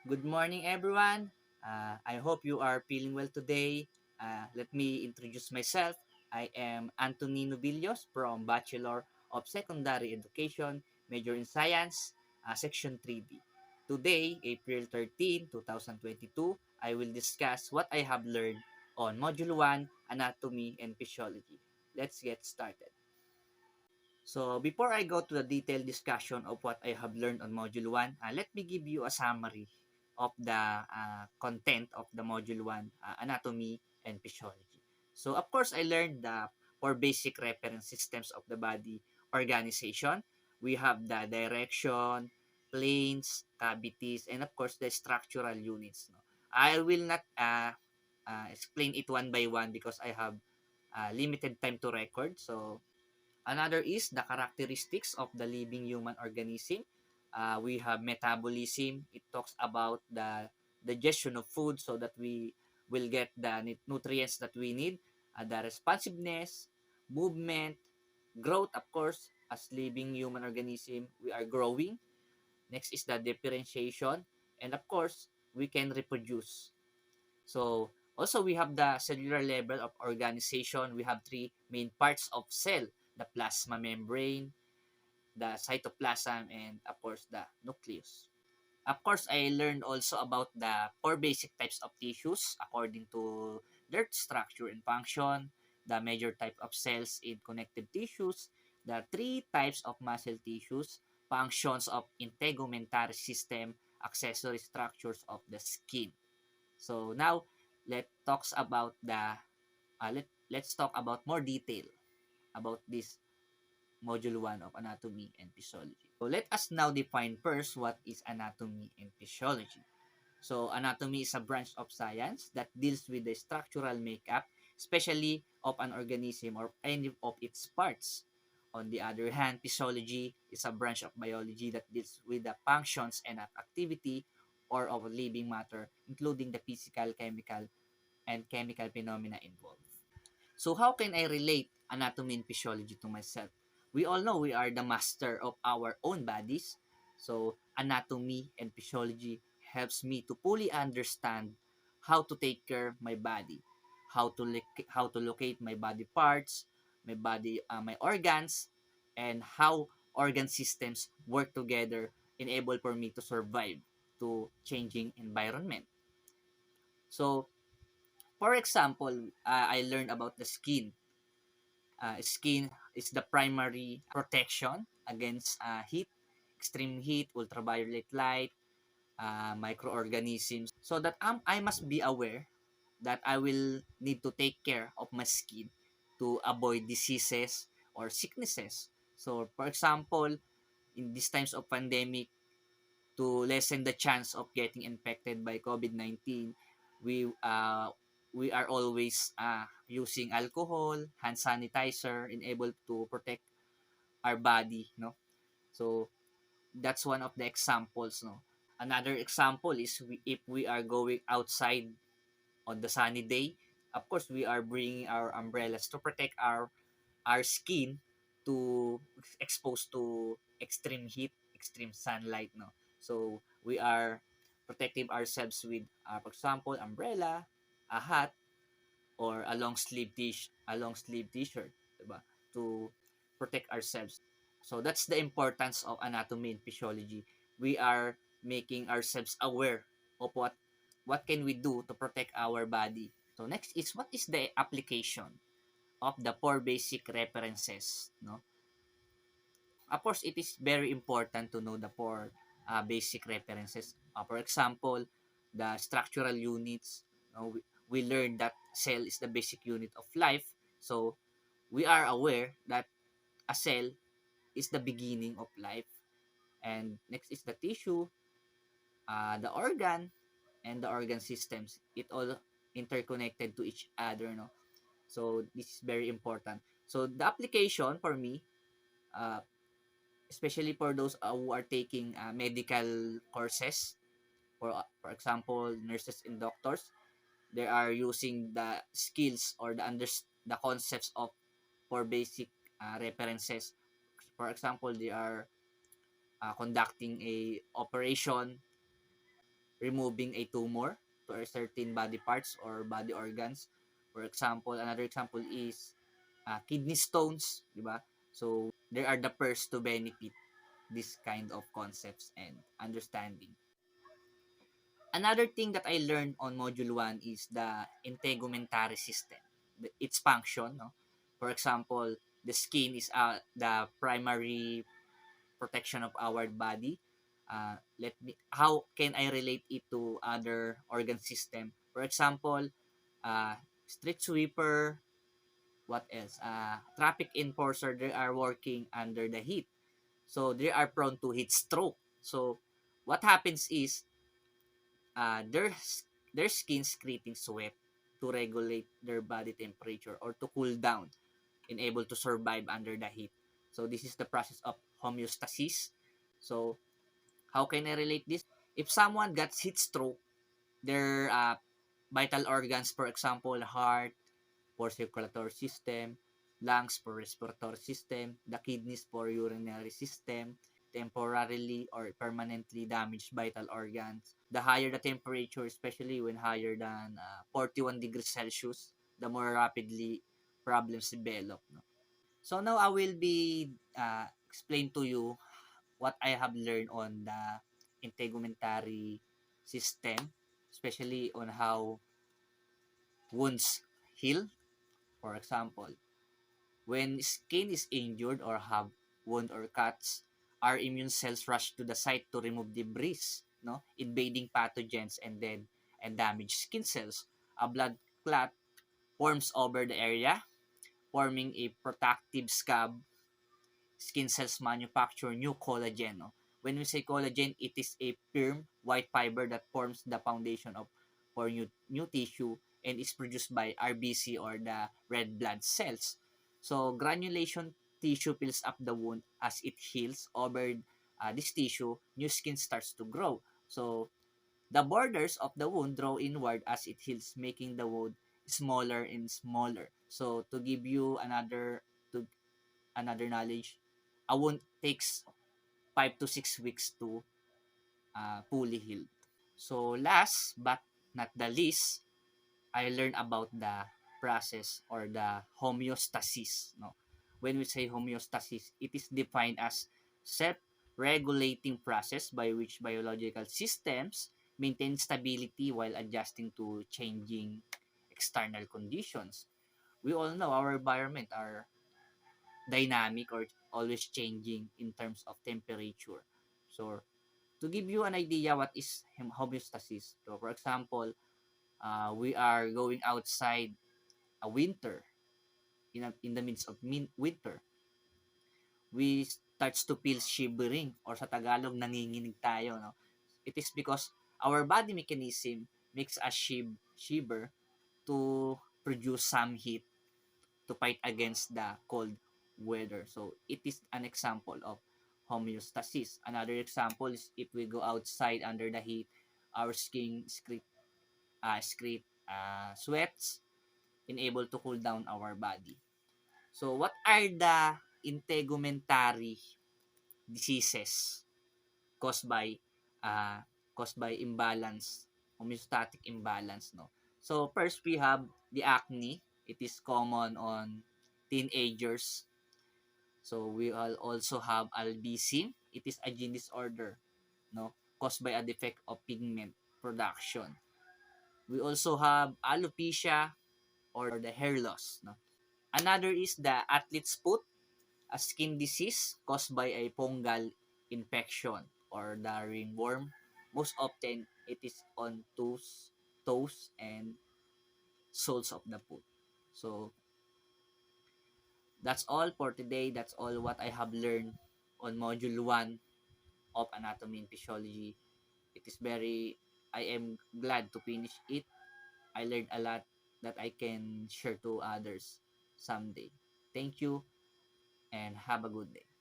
Good morning, everyone. I hope you are feeling well today. Let me introduce myself. I am Anthony Novillos from Bachelor of Secondary Education, major in Science, Section 3D. Today, April 13, 2022, I will discuss what I have learned on Module 1, Anatomy and Physiology. Let's get started. So before I go to the detailed discussion of what I have learned on Module 1, let me give you a summary of the content of the Module 1, Anatomy and Physiology. So of course, I learned the four basic reference systems of the body organization. We have the direction, planes, cavities, and of course, the structural units. No? I will not explain it one by one because I have limited time to record. So another is the characteristics of the living human organism. We have metabolism. It talks about the digestion of food so that we will get the nutrients that we need. The responsiveness, movement, growth, of course, as living human organism, we are growing. Next is the differentiation. And of course, we can reproduce. So also we have the cellular level of organization. We have three main parts of cell: the plasma membrane, the cytoplasm, and of course the nucleus. Of course, I learned also about the four basic types of tissues according to their structure and function, the major type of cells in connective tissues, the three types of muscle tissues, functions of integumentary system, accessory structures of the skin. So now let's talk about more detail about this module 1 of anatomy and physiology. So let us now define first what is anatomy and physiology. So anatomy is a branch of science that deals with the structural makeup, especially of an organism or any of its parts. On the other hand, physiology is a branch of biology that deals with the functions and activity or of living matter, including the physical, chemical, and chemical phenomena involved. So how can I relate anatomy and physiology to myself? We all know we are the master of our own bodies. So anatomy and physiology helps me to fully understand how to take care of my body, how to locate my body parts, my organs, and how organ systems work together enable for me to survive to changing environment. So, for example, I learned about the skin. Skin is the primary protection against heat, extreme heat, ultraviolet light, microorganisms. So that I must be aware that I will need to take care of my skin to avoid diseases or sicknesses. So, for example, in these times of pandemic, to lessen the chance of getting infected by COVID-19, we uh, we are always using alcohol, hand sanitizer, and able to protect our body, no? So that's one of the examples, no? Another example is if we are going outside on the sunny day, of course we are bringing our umbrellas to protect our skin to exposed to extreme heat, extreme sunlight, no? So we are protecting ourselves with, for example, umbrella, a hat, or a long sleeve t-shirt, diba? To protect ourselves. So that's the importance of anatomy and physiology. We are making ourselves aware of what can we do to protect our body. So next is what is the application of the four basic references, no? Of course, it is very important to know the four basic references. For example, the structural units. We learned that cell is the basic unit of life. So we are aware that a cell is the beginning of life. And next is the tissue, the organ, and the organ systems. It all interconnected to each other. No? So this is very important. So the application for me, uh, especially for those who are taking medical courses, for example, nurses and doctors, they are using the skills or the concepts of for basic references. For example, they are conducting a operation, removing a tumor to a certain body parts or body organs. For example, another example is kidney stones, di ba? So, they are the first to benefit this kind of concepts and understanding. Another thing that I learned on Module 1 is the integumentary system. Its function, no? For example, the skin is the primary protection of our body. How can I relate it to other organ system? For example, uh, street sweeper, what else? Traffic enforcer, they are working under the heat. So they are prone to heat stroke. So what happens is uh, their their skin secreting sweat to regulate their body temperature or to cool down and able to survive under the heat. So this is the process of homeostasis. So how can I relate this? If someone gets heat stroke, their vital organs, for example, heart for circulatory system, lungs for respiratory system, the kidneys for urinary system, temporarily or permanently damaged vital organs. The higher the temperature, especially when higher than 41 degrees Celsius, the more rapidly problems develop. No? So now I will be explain to you what I have learned on the integumentary system, especially on how wounds heal. For example, when skin is injured or have wound or cuts, our immune cells rush to the site to remove debris, no, invading pathogens and damage skin cells. A blood clot forms over the area, forming a protective scab. Skin cells manufacture new collagen. No? When we say collagen, it is a firm white fiber that forms the foundation of for new tissue and is produced by RBC or the red blood cells. So granulation tissue fills up the wound as it heals. Over this tissue, new skin starts to grow. So the borders of the wound draw inward as it heals, making the wound smaller and smaller. So to give you to another knowledge, a wound takes 5 to 6 weeks to fully heal. So last but not the least, I learned about the process or the homeostasis. No? When we say homeostasis, it is defined as self-regulating process by which biological systems maintain stability while adjusting to changing external conditions. We all know our environment are dynamic or always changing in terms of temperature. So to give you an idea what is homeostasis, so for example, we are going outside a winter in the midst of winter, we starts to feel shivering or sa Tagalog nanginginig tayo, no? It is because our body mechanism makes us shiver to produce some heat to fight against the cold weather. So it is an example of homeostasis. Another example is if we go outside under the heat, our skin sweats and able to cool down our body. So what are the integumentary diseases caused by uh, imbalance, homeostatic imbalance, no? So first we have the acne. It is common on teenagers. So we also have albinism. It is a gene disorder, no, caused by a defect of pigment production. We also have alopecia or the hair loss, no. Another is the athlete's foot, a skin disease caused by a fungal infection or the ringworm. Most often, it is on toes and soles of the foot. So, that's all for today. That's all what I have learned on Module 1 of Anatomy and Physiology. It is I am glad to finish it. I learned a lot that I can share to others someday. Thank you and have a good day.